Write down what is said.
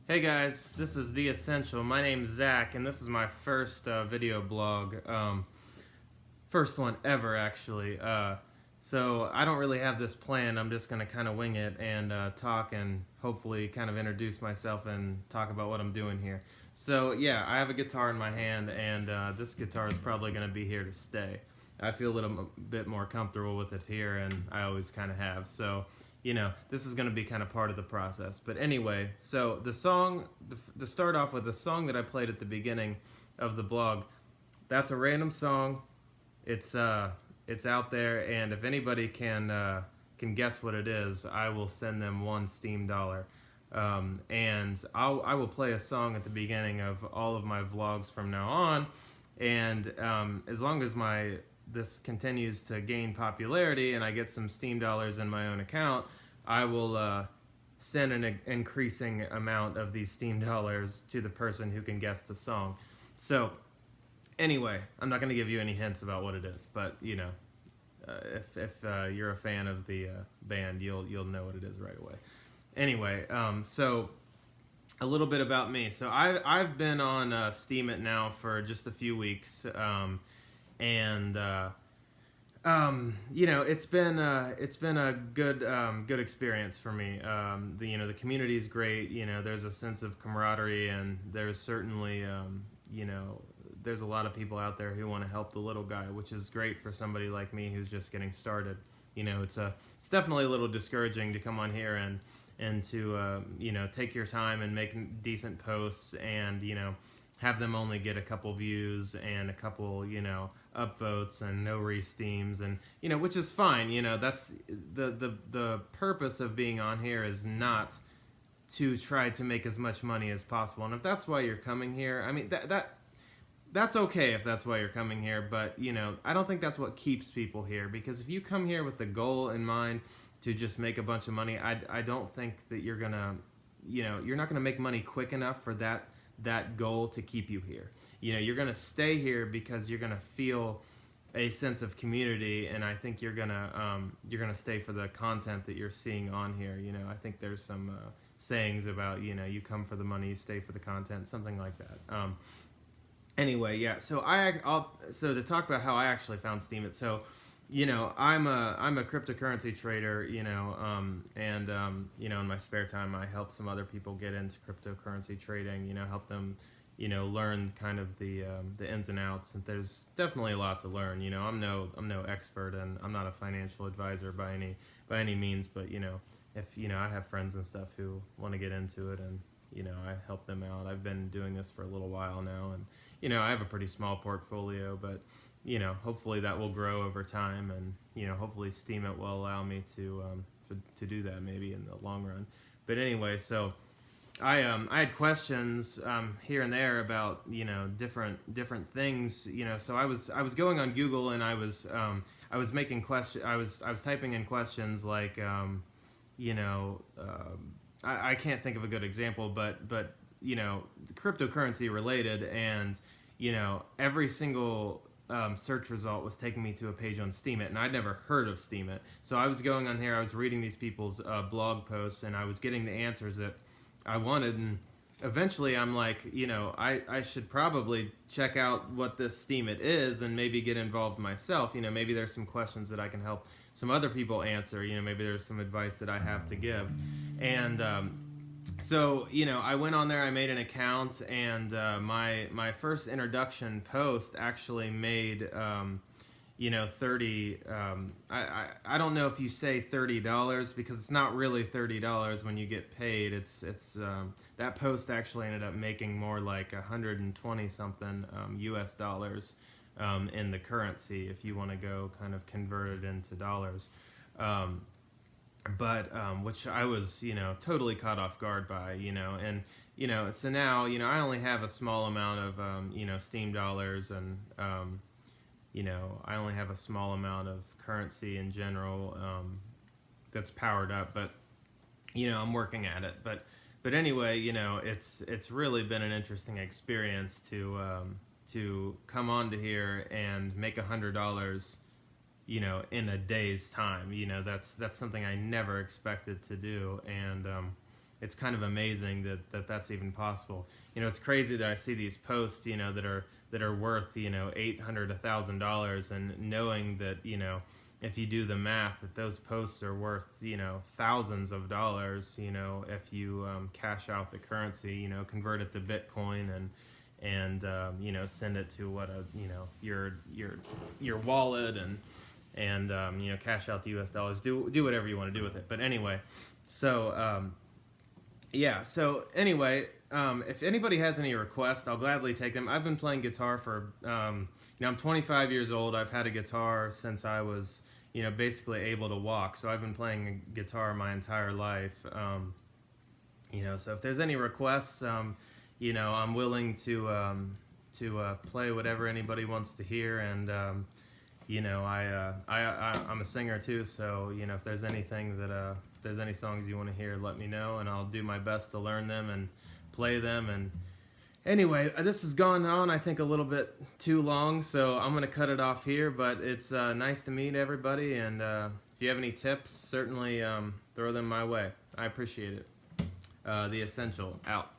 Hey guys, this is The Essential. My name's Zach, and this is my first video blog. First one ever, actually. So I don't really have this planned. I'm just going to kind of wing it and talk and hopefully kind of introduce myself and talk about what I'm doing here. So yeah, I have a guitar in my hand, and this guitar is probably going to be here to stay. I feel a little bit more comfortable with it here, and I always kind of have. So this is going to be kind of part of the process. But anyway, so the song, to start off with, the song that I played at the beginning of the blog, that's a random song. It's out there, and if anybody can guess what it is, I will send them one Steam dollar. And I will play a song at the beginning of all of my vlogs from now on, and as long as this continues to gain popularity and I get some Steam dollars in my own account, I will send an increasing amount of these Steam dollars to the person who can guess the song. So anyway, I'm not going to give you any hints about what it is, but if you're a fan of the band, you'll know what it is right away. Anyway, so a little bit about me. So I've been on Steemit now for just a few weeks, and it's been a good experience for me. The community is great. There's a sense of camaraderie, and there's certainly there's a lot of people out there who want to help the little guy, which is great for somebody like me who's just getting started. It's definitely a little discouraging to come on here and to take your time and make decent posts and have them only get a couple views and a couple upvotes and no re-steams, and which is fine. That's the purpose of being on here is not to try to make as much money as possible. And if that's why you're coming here, I mean that's okay if that's why you're coming here, but I don't think that's what keeps people here, because if you come here with the goal in mind to just make a bunch of money, I don't think that you're gonna you're not gonna make money quick enough for that goal to keep you here. You're gonna stay here because you're gonna feel a sense of community, and I think you're gonna stay for the content that you're seeing on here. I think there's some sayings about you come for the money, you stay for the content, something like that. Anyway, yeah. So so to talk about how I actually found Steemit. So I'm a cryptocurrency trader, and in my spare time I help some other people get into cryptocurrency trading, help them learn kind of the ins and outs. And there's definitely a lot to learn. I'm no expert, and I'm not a financial advisor by any means, but if I have friends and stuff who want to get into it, and I help them out. I've been doing this for a little while now, and I have a pretty small portfolio, but hopefully that will grow over time, and hopefully Steemit will allow me to do that maybe in the long run. But anyway, so I had questions here and there about different things. So I was going on Google, and I was making I was typing in questions like I can't think of a good example, but cryptocurrency related, and every single search result was taking me to a page on Steemit, and I'd never heard of Steemit. So I was going on here, I was reading these people's blog posts, and I was getting the answers that I wanted, and eventually I'm like, I should probably check out what this Steemit is and maybe get involved myself. Maybe there's some questions that I can help some other people answer. Maybe there's some advice that I have to give. And so I went on there, I made an account, and my first introduction post actually made 30 I don't know if you say $30, because it's not really $30 when you get paid. It's that post actually ended up making more like 120 something US dollars in the currency, if you want to go kind of convert it into dollars. But which I was totally caught off guard by, and so now I only have a small amount of Steam dollars, and I only have a small amount of currency in general that's powered up, but I'm working at it. But anyway, it's really been an interesting experience to come onto here and make $100 in a day's time. That's something I never expected to do, and it's kind of amazing that's even possible. You know, it's crazy that I see these posts, you know, that are worth, you know, $800, $1,000, and knowing that, you know, if you do the math, that those posts are worth, you know, thousands of dollars, you know, if you cash out the currency, you know, convert it to Bitcoin and you know, send it to you know, your wallet and you know, cash out the U.S. dollars. Do whatever you want to do with it. But anyway, so yeah. So anyway, if anybody has any requests, I'll gladly take them. I've been playing guitar for you know, I'm 25 years old. I've had a guitar since I was, you know, basically able to walk. So I've been playing guitar my entire life. You know, so if there's any requests, you know, I'm willing to play whatever anybody wants to hear, and you know, I'm a singer too, so you know, if there's anything that if there's any songs you want to hear, let me know, and I'll do my best to learn them and play them. And anyway, this has gone on, I think, a little bit too long, so I'm gonna cut it off here. But it's nice to meet everybody, and if you have any tips, certainly throw them my way. I appreciate it. The Essential, out.